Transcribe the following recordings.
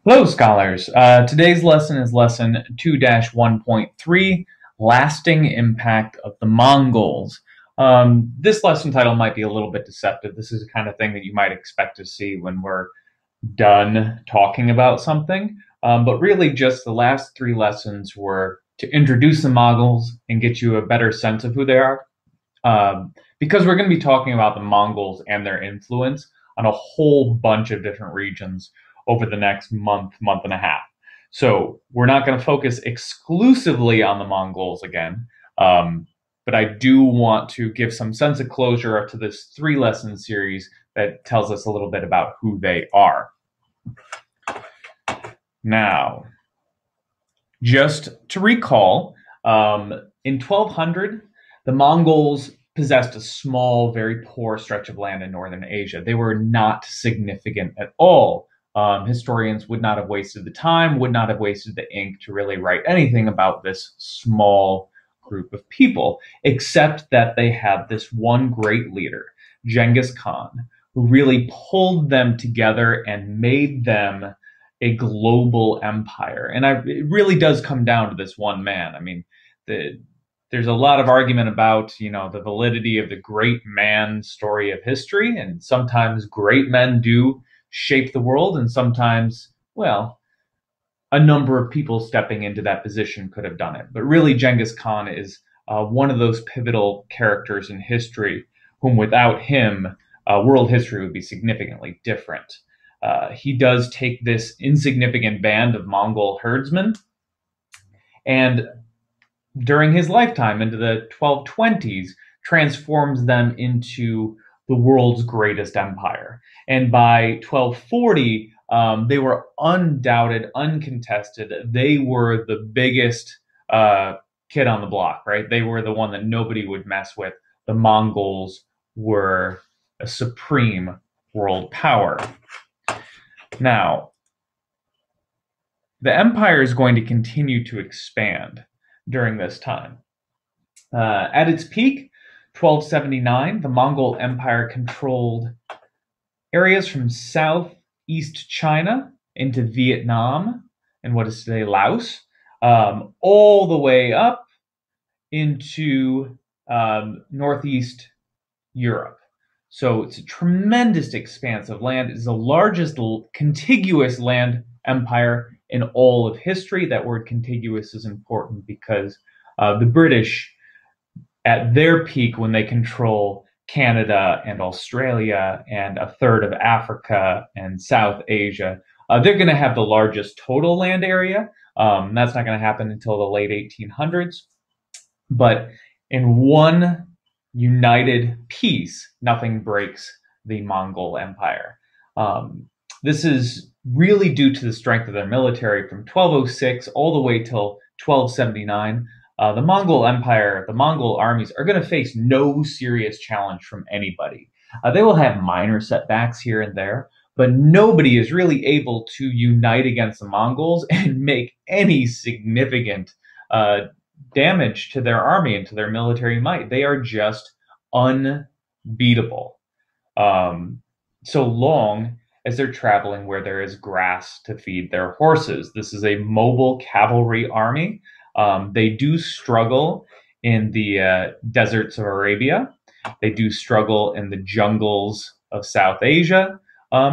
Hello, scholars. Today's lesson is lesson 2-1.3, Lasting Impact of the Mongols. This lesson title might be a little bit deceptive. This is the kind of thing that you might expect to see when we're done talking about something. But really, just the last three lessons were to introduce the Mongols and get you a better sense of who they are. Because we're going to be talking about the Mongols and their influence on a whole bunch of different regions over the next month and a half. So we're not going to focus exclusively on the Mongols again, but I do want to give some sense of closure to this three-lesson series that tells us a little bit about who they are. Now, just to recall, in 1200, the Mongols possessed a small, very poor stretch of land in northern Asia. They were not significant at all. Historians would not have wasted the time, would not have wasted the ink to really write anything about this small group of people, except that they had this one great leader, Genghis Khan, who really pulled them together and made them a global empire. And it really does come down to this one man. I mean, there's a lot of argument about, the validity of the great man story of history, and sometimes great men do shape the world, and sometimes, well, a number of people stepping into that position could have done it. But really, Genghis Khan is one of those pivotal characters in history whom without him, world history would be significantly different. He does take this insignificant band of Mongol herdsmen, and during his lifetime, into the 1220s, transforms them into the world's greatest empire. And by 1240, they were undoubted, uncontested. They were the biggest kid on the block, right? They were the one that nobody would mess with. The Mongols were a supreme world power. Now, the empire is going to continue to expand during this time. At its peak, 1279, the Mongol Empire controlled areas from southeast China into Vietnam and what is today Laos, all the way up into northeast Europe. So it's a tremendous expanse of land. It's the largest contiguous land empire in all of history. That word contiguous is important because the British, at their peak, when they control Canada and Australia and a third of Africa and South Asia, they're going to have the largest total land area. That's not going to happen until the late 1800s. But in one united piece, nothing breaks the Mongol Empire. This is really due to the strength of their military from 1206 all the way till 1279. The Mongol Empire, the Mongol armies are going to face no serious challenge from anybody. They will have minor setbacks here and there, but nobody is really able to unite against the Mongols and make any significant damage to their army and to their military might. They are just unbeatable. So long as they're traveling where there is grass to feed their horses. This is a mobile cavalry army. They do struggle in the deserts of Arabia. They do struggle in the jungles of South Asia.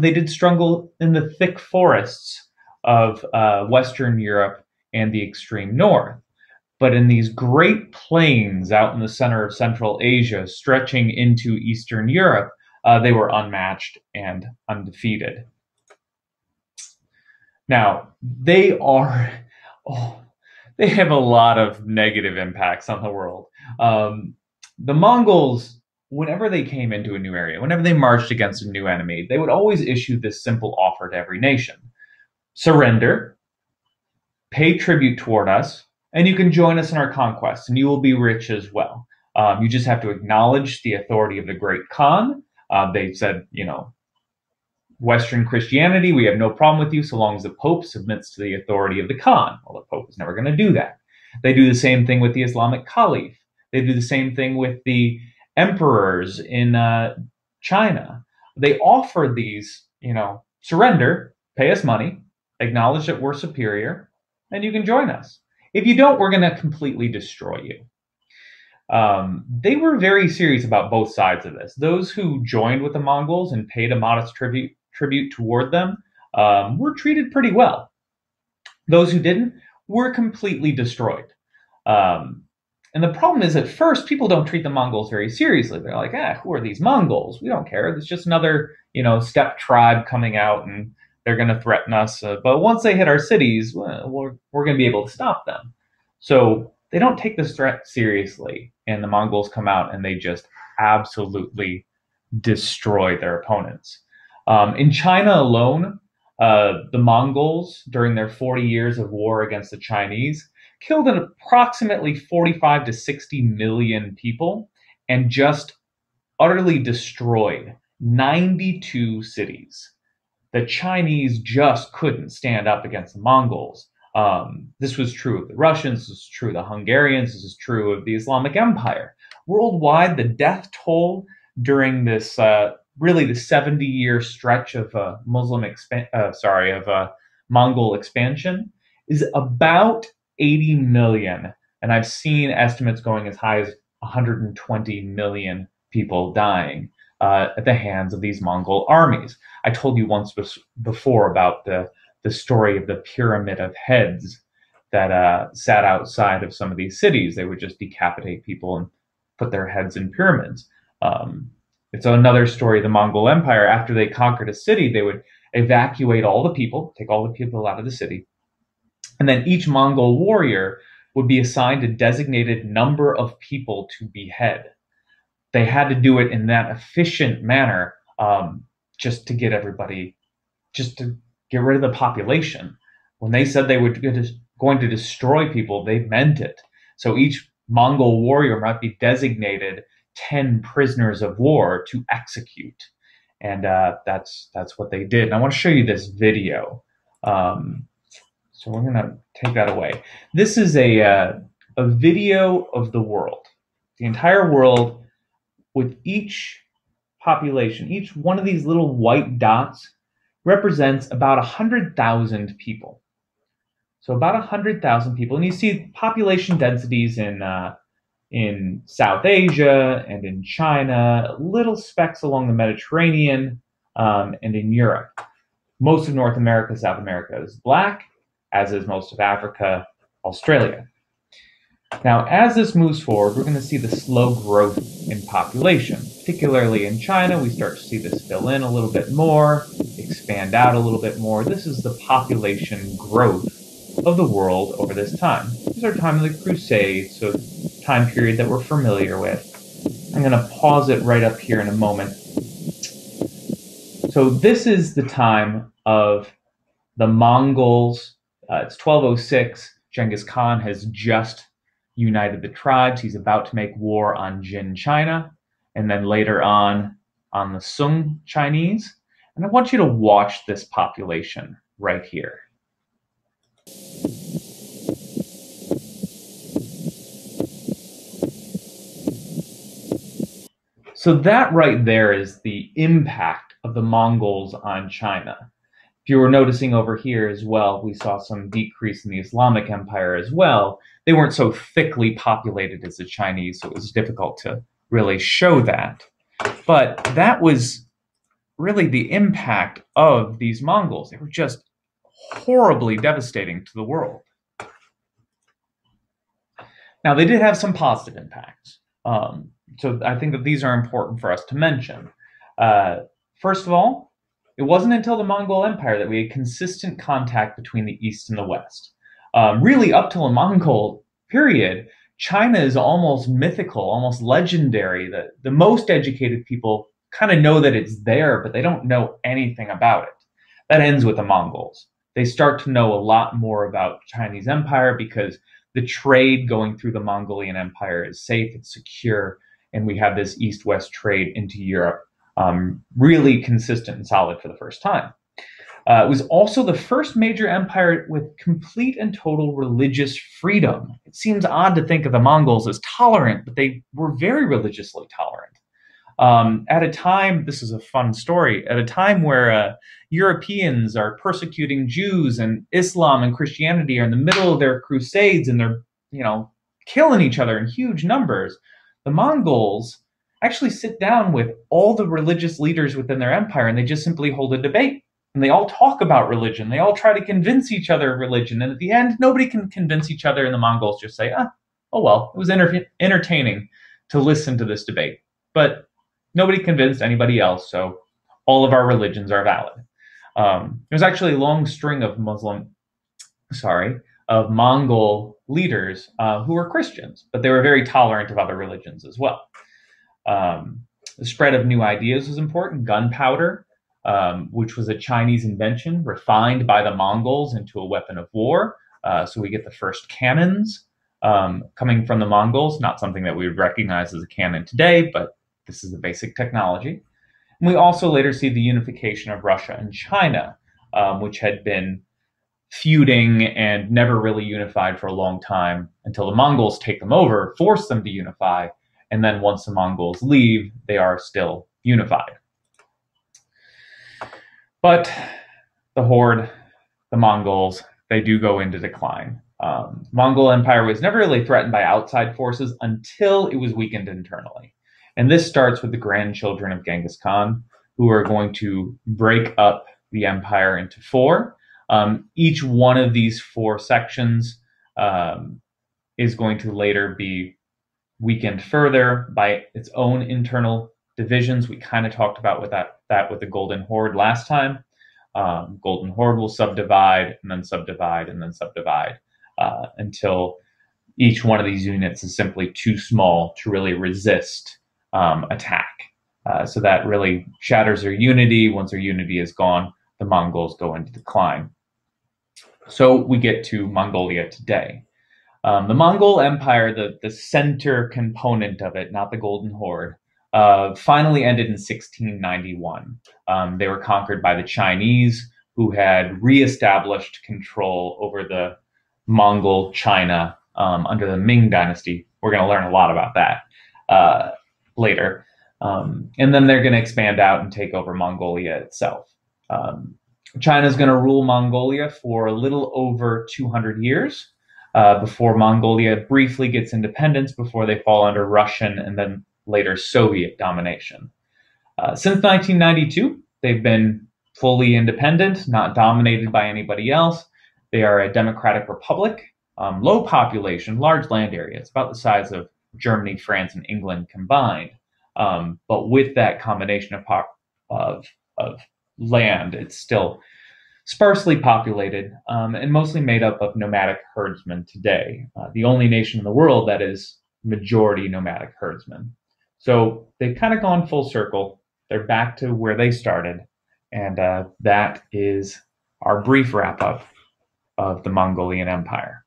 They did struggle in the thick forests of Western Europe and the extreme north. But in these great plains out in the center of Central Asia, stretching into Eastern Europe, they were unmatched and undefeated. Now, they have a lot of negative impacts on the world. The Mongols, whenever they came into a new area, whenever they marched against a new enemy, they would always issue this simple offer to every nation. Surrender, pay tribute toward us, and you can join us in our conquests, and you will be rich as well. You just have to acknowledge the authority of the great Khan. They said, Western Christianity, we have no problem with you so long as the Pope submits to the authority of the Khan. Well, the Pope is never going to do that. They do the same thing with the Islamic Caliph. They do the same thing with the emperors in China. They offer these, surrender, pay us money, acknowledge that we're superior, and you can join us. If you don't, we're going to completely destroy you. They were very serious about both sides of this. Those who joined with the Mongols and paid a modest tribute toward them were treated pretty well. Those who didn't were completely destroyed. And the problem is, at first, people don't treat the Mongols very seriously. They're like, who are these Mongols? We don't care. It's just another, steppe tribe coming out, and they're going to threaten us. But once they hit our cities, we're going to be able to stop them. So they don't take this threat seriously. And the Mongols come out and they just absolutely destroy their opponents. In China alone, the Mongols, during their 40 years of war against the Chinese, killed an approximately 45 to 60 million people and just utterly destroyed 92 cities. The Chinese just couldn't stand up against the Mongols. This was true of the Russians, this was true of the Hungarians, this is true of the Islamic Empire. Worldwide, the death toll during this really the 70-year stretch of Mongol expansion is about 80 million, and I've seen estimates going as high as 120 million people dying at the hands of these Mongol armies. I told you once before about the story of the pyramid of heads that sat outside of some of these cities. They would just decapitate people and put their heads in pyramids. It's another story of the Mongol Empire. After they conquered a city, they would evacuate all the people, take all the people out of the city, and then each Mongol warrior would be assigned a designated number of people to behead. They had to do it in that efficient manner just to get everybody, just to get rid of the population. When they said they were going to destroy people, they meant it. So each Mongol warrior might be designated 10 prisoners of war to execute. And that's what they did. And I want to show you this video. So we're going to take that away. This is a video of the world, the entire world, with each population. Each one of these little white dots represents about 100,000 people. So about 100,000 people. And you see population densities in South Asia and in China, little specks along the Mediterranean, and in Europe. Most of North America, South America is black, as is most of Africa, Australia. Now, as this moves forward, we're going to see the slow growth in population. Particularly in China, we start to see this fill in a little bit more, expand out a little bit more. This is the population growth of the world over this time. This is our time of the Crusades, so time period that we're familiar with. I'm going to pause it right up here in a moment. So this is the time of the Mongols. It's 1206. Genghis Khan has just united the tribes. He's about to make war on Jin China, and then later on the Sung Chinese. And I want you to watch this population right here. So that right there is the impact of the Mongols on China. If you were noticing over here as well, we saw some decrease in the Islamic Empire as well. They weren't so thickly populated as the Chinese, so it was difficult to really show that. But that was really the impact of these Mongols. They were just horribly devastating to the world. Now, they did have some positive impacts. So I think that these are important for us to mention. First of all, it wasn't until the Mongol Empire that we had consistent contact between the East and the West. Really, up till the Mongol period, China is almost mythical, almost legendary. That the most educated people kind of know that it's there, but they don't know anything about it. That ends with the Mongols. They start to know a lot more about Chinese Empire because the trade going through the Mongolian Empire is safe, it's secure, and we have this East-West trade into Europe really consistent and solid for the first time. It was also the first major empire with complete and total religious freedom. It seems odd to think of the Mongols as tolerant, but they were very religiously tolerant. At a time, this is a fun story, at a time where Europeans are persecuting Jews and Islam and Christianity are in the middle of their crusades and they're, killing each other in huge numbers, the Mongols actually sit down with all the religious leaders within their empire and they just simply hold a debate. And they all talk about religion. They all try to convince each other of religion. And at the end, nobody can convince each other. And the Mongols just say, oh, well, it was entertaining to listen to this debate. But nobody convinced anybody else. So all of our religions are valid. There's actually a long string of Mongol leaders who were Christians, but they were very tolerant of other religions as well. The spread of new ideas was important. Gunpowder, which was a Chinese invention, refined by the Mongols into a weapon of war. So we get the first cannons coming from the Mongols, not something that we would recognize as a cannon today, but this is the basic technology. And we also later see the unification of Russia and China, which had been feuding and never really unified for a long time until the Mongols take them over, force them to unify, and then once the Mongols leave, they are still unified. But the Horde, the Mongols, they do go into decline. Mongol Empire was never really threatened by outside forces until it was weakened internally. And this starts with the grandchildren of Genghis Khan, who are going to break up the empire into four. Each one of these four sections is going to later be weakened further by its own internal divisions. We kind of talked about with that with the Golden Horde last time. Golden Horde will subdivide and then subdivide and then subdivide until each one of these units is simply too small to really resist attack. So that really shatters their unity. Once their unity is gone, the Mongols go into decline. So we get to Mongolia today. The Mongol Empire, the center component of it, not the Golden Horde, finally ended in 1691. They were conquered by the Chinese, who had reestablished control over the Mongol China under the Ming Dynasty. We're going to learn a lot about that later. And then they're going to expand out and take over Mongolia itself. China's going to rule Mongolia for a little over 200 years before Mongolia briefly gets independence, before they fall under Russian and then later Soviet domination. Since 1992, they've been fully independent, not dominated by anybody else. They are a democratic republic, low population, large land area. It's about the size of Germany, France, and England combined. But with that combination of land, it's still sparsely populated and mostly made up of nomadic herdsmen today. The only nation in the world that is majority nomadic herdsmen. So they've kind of gone full circle. They're back to where they started. And that is our brief wrap up of the Mongolian Empire.